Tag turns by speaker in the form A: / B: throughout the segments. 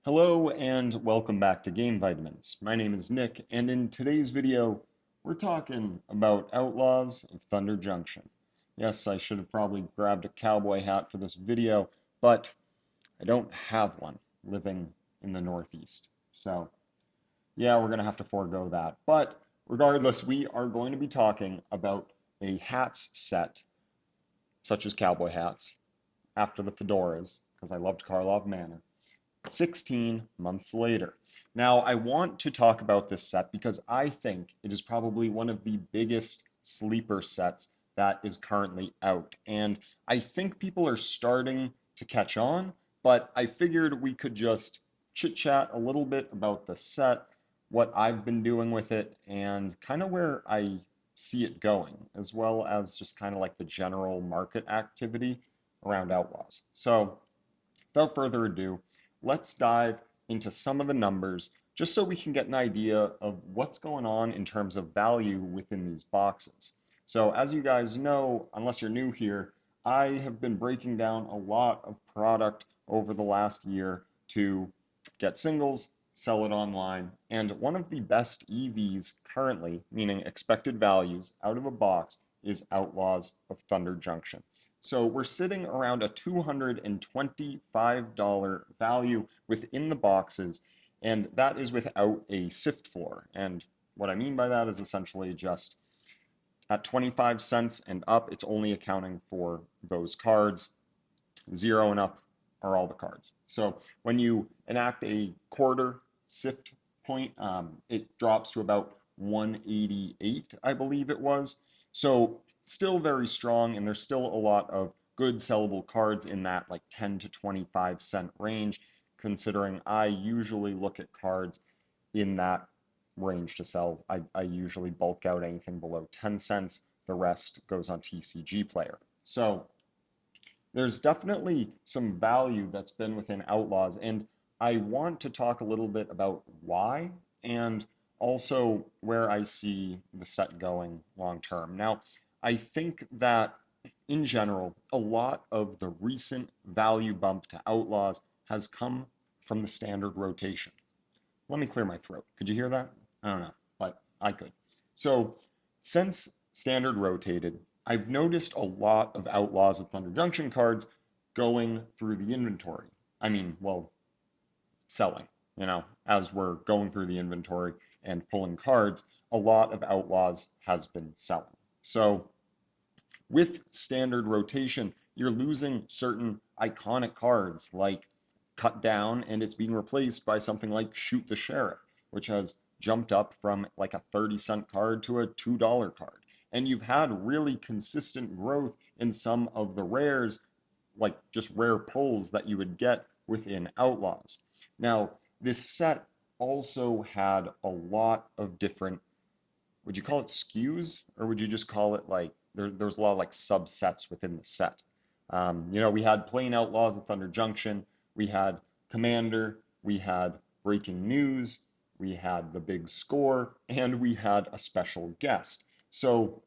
A: Hello and welcome back to Game Vitamins. My name is Nick, and in today's video, we're talking about Outlaws of Thunder Junction. Yes, I should have probably grabbed a cowboy hat for this video, but I don't have one living in the Northeast. So, yeah, we're going to have to forego that. But regardless, we are going to be talking about a hats set, such as cowboy hats, after the fedoras, because I loved Karlov Manor 16 months later. Now, I want to talk about this set because I think it is probably one of the biggest sleeper sets that is currently out. And I think people are starting to catch on, but I figured we could just chit chat a little bit about the set, what I've been doing with it, and kind of where I see it going, as well as just kind of like the general market activity around Outlaws. So, without further ado, let's dive into some of the numbers just so we can get an idea of what's going on in terms of value within these boxes. So as you guys know, unless you're new here, I have been breaking down a lot of product over the last year to get singles, sell it online, and one of the best EVs currently, meaning expected values out of a box, is Outlaws of Thunder Junction. So we're sitting around a $225 value within the boxes, and that is without a sift floor. And what I mean by that is essentially just at 25 cents and up, it's only accounting for those cards. 0 and up are all the cards. So when you enact a quarter sift point, it drops to about 188, I believe it was. So still very strong, and there's still a lot of good sellable cards in that like 10 to 25 cent range, considering I usually look at cards in that range to sell. I usually bulk out anything below 10 cents. The rest goes on TCGPlayer. So there's definitely some value that's been within Outlaws, and I want to talk a little bit about why and also where I see the set going long term. Now, I think that in general, a lot of the recent value bump to Outlaws has come from the standard rotation. Let me clear my throat. Could you hear that? I don't know, but I could. So, since standard rotated, I've noticed a lot of Outlaws of Thunder Junction cards going through the inventory. I mean, well, selling, as we're going through the inventory and pulling cards, a lot of Outlaws has been selling. So, with standard rotation, you're losing certain iconic cards like Cut Down, and it's being replaced by something like Shoot the Sheriff, which has jumped up from like a 30-cent card to a $2 card. And you've had really consistent growth in some of the rares, like just rare pulls that you would get within Outlaws. Now, this set also had a lot of different, would you call it SKUs, or would you just call it like there's a lot of like subsets within the set? We had Plain Outlaws of Thunder Junction, we had Commander, we had Breaking News, we had the Big Score, and we had a special guest. So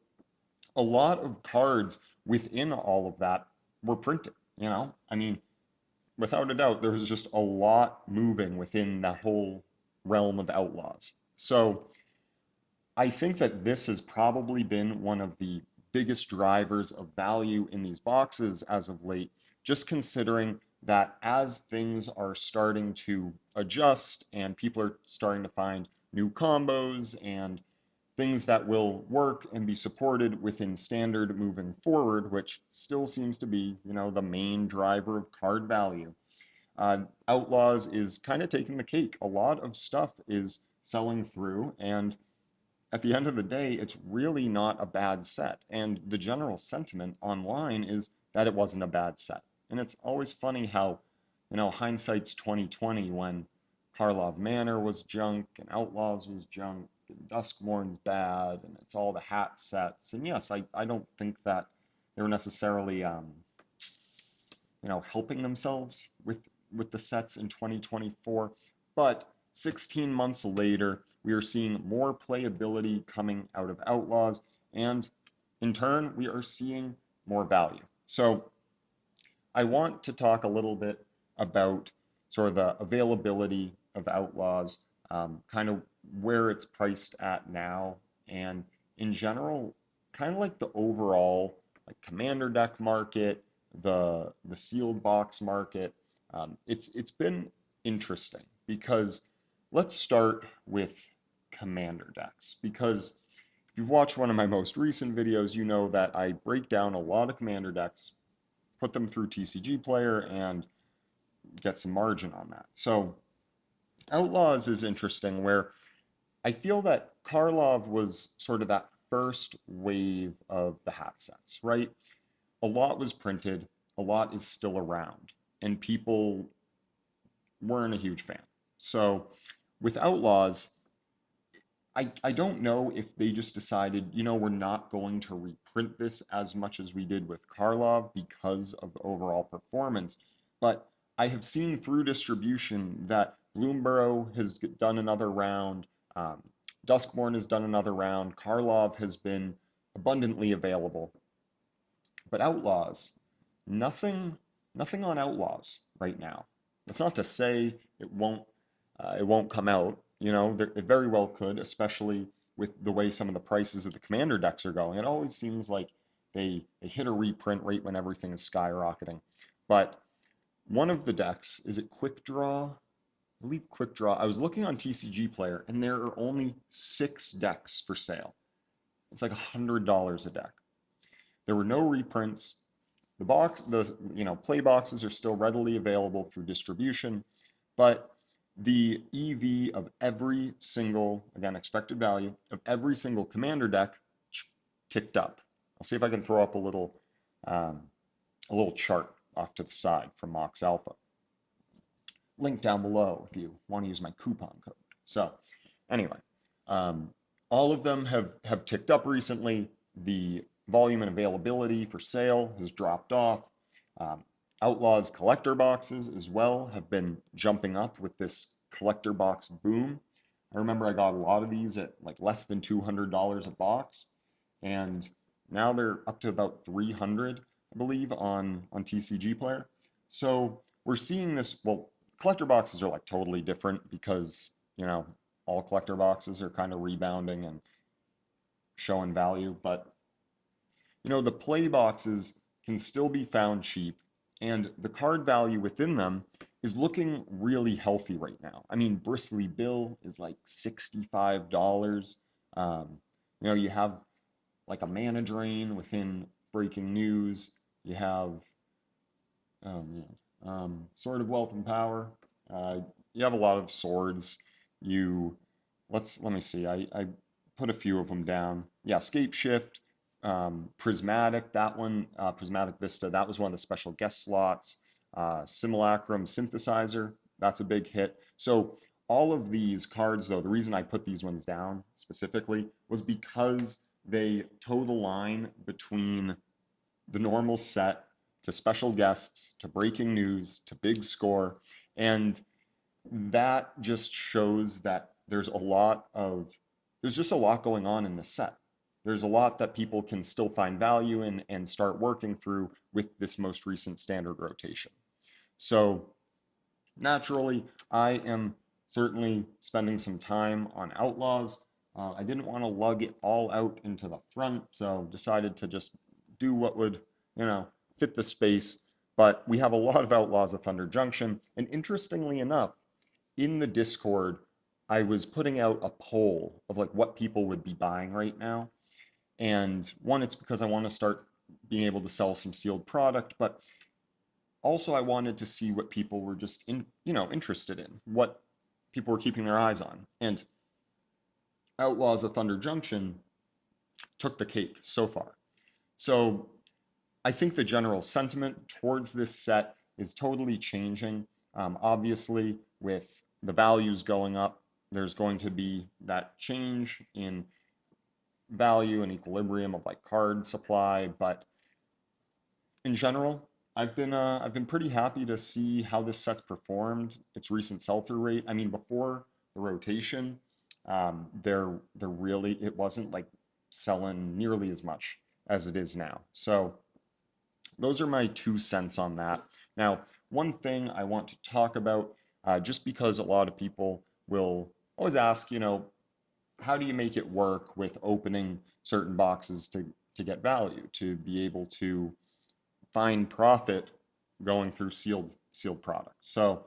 A: a lot of cards within all of that were printed. I mean, without a doubt, there was just a lot moving within that whole realm of Outlaws. So I think that this has probably been one of the biggest drivers of value in these boxes as of late, just considering that as things are starting to adjust and people are starting to find new combos and things that will work and be supported within standard moving forward, which still seems to be, the main driver of card value. Outlaws is kind of taking the cake. A lot of stuff is selling through, and at the end of the day, it's really not a bad set. And the general sentiment online is that it wasn't a bad set. And it's always funny how, hindsight's 2020 when Karlov Manor was junk and Outlaws was junk and Duskmourn's bad and it's all the hat sets. And yes, I don't think that they were necessarily helping themselves with the sets in 2024. But 16 months later, we are seeing more playability coming out of Outlaws, and in turn, we are seeing more value. So I want to talk a little bit about sort of the availability of Outlaws, kind of where it's priced at now, and in general, kind of like the overall like commander deck market, the sealed box market. It's been interesting because let's start with commander decks, because if you've watched one of my most recent videos, you know that I break down a lot of commander decks, put them through TCGPlayer, and get some margin on that. So Outlaws is interesting where I feel that Karlov was sort of that first wave of the hat sets, right? A lot was printed, a lot is still around, and people weren't a huge fan. So with Outlaws, I don't know if they just decided, we're not going to reprint this as much as we did with Karlov because of the overall performance. But I have seen through distribution that Bloomborough has done another round, Duskborn has done another round, Karlov has been abundantly available. But Outlaws, nothing, nothing on Outlaws right now. That's not to say it won't come out. It very well could, especially with the way some of the prices of the commander decks are going. It always seems like they hit a reprint rate when everything is skyrocketing. But one of the decks, is it Quick Draw? I believe Quick Draw. I was looking on TCGPlayer, and there are only 6 decks for sale. It's like $100 a deck. There were no reprints. The play boxes are still readily available through distribution, but the EV of every single, again, expected value of every single commander deck ticked up. I'll see if I can throw up a little chart off to the side from Mox Alpha. Link down below if you want to use my coupon code. So anyway, all of them have ticked up recently. The volume and availability for sale has dropped off. Outlaws collector boxes as well have been jumping up with this collector box boom. I remember I got a lot of these at like less than $200 a box, and now they're up to about 300, I believe, on TCGPlayer. So we're seeing this. Well, collector boxes are like totally different because all collector boxes are kind of rebounding and showing value, but the play boxes can still be found cheap, and the card value within them is looking really healthy right now. I mean, Bristly Bill is like $65. You have like a Mana Drain within Breaking News. You have Sword of Wealth and Power. You have a lot of swords. Let me see. I put a few of them down. Yeah, Scape Shift. Prismatic, that one, Prismatic Vista, that was one of the special guest slots. Simulacrum Synthesizer, that's a big hit. So all of these cards, though, the reason I put these ones down specifically was because they toe the line between the normal set to special guests to breaking news to big score, and that just shows that there's just a lot going on in the set. There's a lot that people can still find value in and start working through with this most recent standard rotation. So naturally, I am certainly spending some time on Outlaws. I didn't want to lug it all out into the front, so decided to just do what would, fit the space. But we have a lot of Outlaws of Thunder Junction, and interestingly enough, in the Discord, I was putting out a poll of like what people would be buying right now. And one, it's because I want to start being able to sell some sealed product, but also I wanted to see what people were just interested in, what people were keeping their eyes on. And Outlaws of Thunder Junction took the cake so far. So I think the general sentiment towards this set is totally changing. Obviously, with the values going up, there's going to be that change in value and equilibrium of like card supply, but in general, I've been pretty happy to see how this set's performed. Its recent sell-through rate. I mean, before the rotation, it wasn't like selling nearly as much as it is now. So those are my 2 cents on that. Now, one thing I want to talk about just because a lot of people will always ask, how do you make it work with opening certain boxes to get value, to be able to find profit going through sealed products? So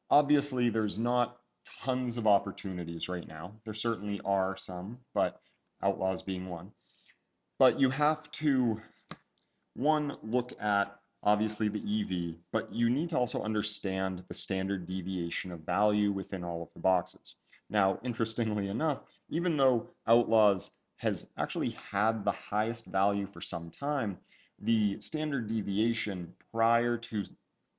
A: obviously there's not tons of opportunities right now. There certainly are some, but Outlaws being one. But you have to, one, look at obviously the EV, but you need to also understand the standard deviation of value within all of the boxes. Now, interestingly enough, even though Outlaws has actually had the highest value for some time, the standard deviation prior to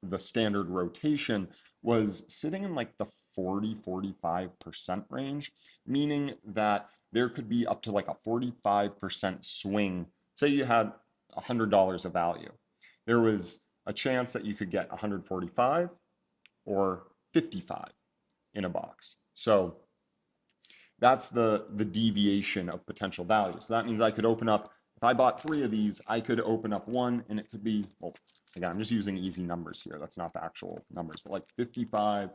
A: the standard rotation was sitting in like the 40-45% range, meaning that there could be up to like a 45% swing. Say you had $100 of value. There was a chance that you could get 145 or 55 in a box. So that's the deviation of potential value. So that means I could open up, if I bought 3 of these, I could open up one and it could be, well, again, I'm just using easy numbers here. That's not the actual numbers, but like 55,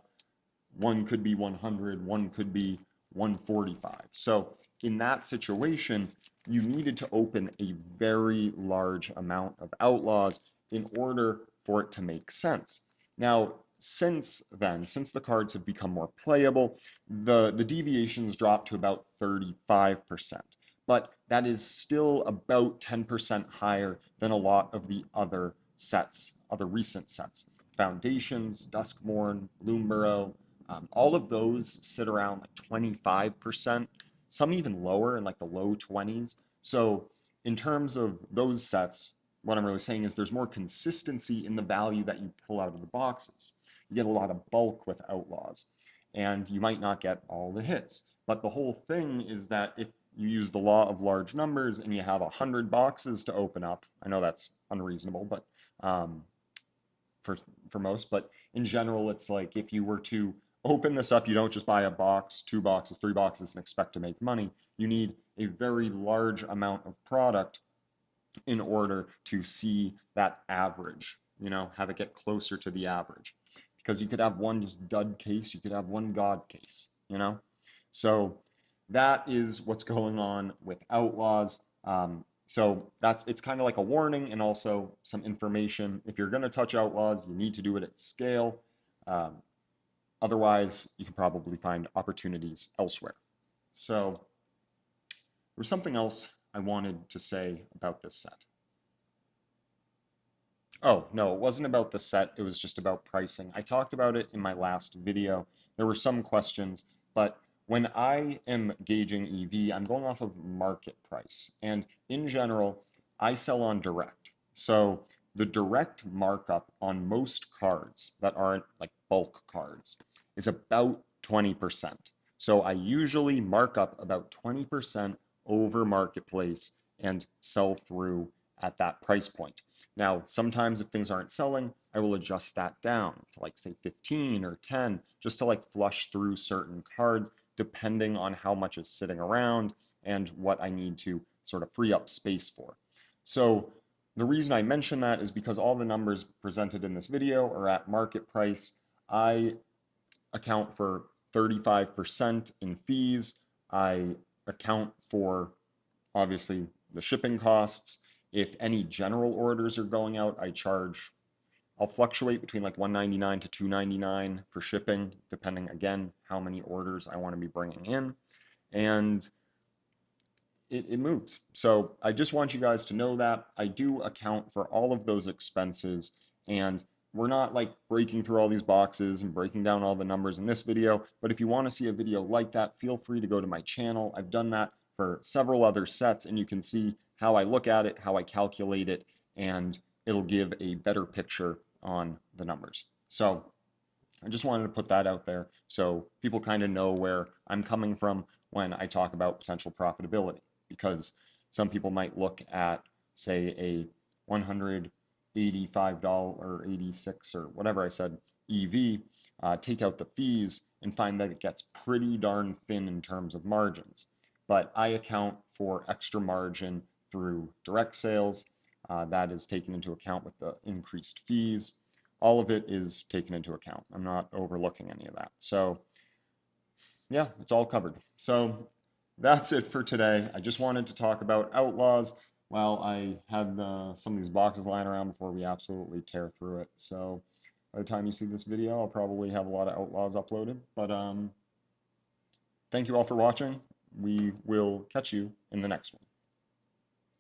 A: one could be 100, one could be 145. So in that situation, you needed to open a very large amount of Outlaws in order for it to make sense. Now, since then, since the cards have become more playable, the deviations dropped to about 35%. But that is still about 10% higher than a lot of the other sets, other recent sets. Foundations, Duskmourn, Bloomburrow, all of those sit around like 25%, some even lower in like the low 20s. So in terms of those sets, what I'm really saying is there's more consistency in the value that you pull out of the boxes. You get a lot of bulk with Outlaws, and you might not get all the hits. But the whole thing is that if you use the law of large numbers and you have 100 boxes to open up, I know that's unreasonable, but for most, but in general, it's like if you were to open this up, you don't just buy a box, 2 boxes, 3 boxes and expect to make money. You need a very large amount of product in order to see that average, have it get closer to the average. Because you could have one just dud case, you could have one god case. So that is what's going on with Outlaws. So it's kind of like a warning and also some information. If you're going to touch Outlaws, you need to do it at scale. Otherwise, you can probably find opportunities elsewhere. So there's something else I wanted to say about this set. Oh, no, it wasn't about the set. It was just about pricing. I talked about it in my last video. There were some questions, but when I am gauging EV, I'm going off of market price. And in general, I sell on direct. So the direct markup on most cards that aren't like bulk cards is about 20%. So I usually mark up about 20% over marketplace and sell through at that price point. Now, sometimes if things aren't selling, I will adjust that down to like say 15 or 10 just to like flush through certain cards depending on how much is sitting around and what I need to sort of free up space for. So the reason I mention that is because all the numbers presented in this video are at market price. I account for 35% in fees. I account for obviously the shipping costs. If any general orders are going out, I'll fluctuate between like $199 to $299 for shipping, depending again how many orders I want to be bringing in. And it moves. So I just want you guys to know that I do account for all of those expenses, and we're not like breaking through all these boxes and breaking down all the numbers in this video, but if you want to see a video like that, feel free to go to my channel. I've done that for several other sets, and you can see how I look at it, how I calculate it, and it'll give a better picture on the numbers. So I just wanted to put that out there so people kind of know where I'm coming from when I talk about potential profitability, because some people might look at, say, a $185 or 86 or whatever I said EV, take out the fees and find that it gets pretty darn thin in terms of margins. But I account for extra margin through direct sales. That is taken into account with the increased fees. all of it is taken into account. I'm not overlooking any of that. So yeah, it's all covered. So that's it for today. I just wanted to talk about Outlaws while I had some of these boxes lying around before we absolutely tear through it. So by the time you see this video, I'll probably have a lot of Outlaws uploaded. But thank you all for watching. We will catch you in the next one.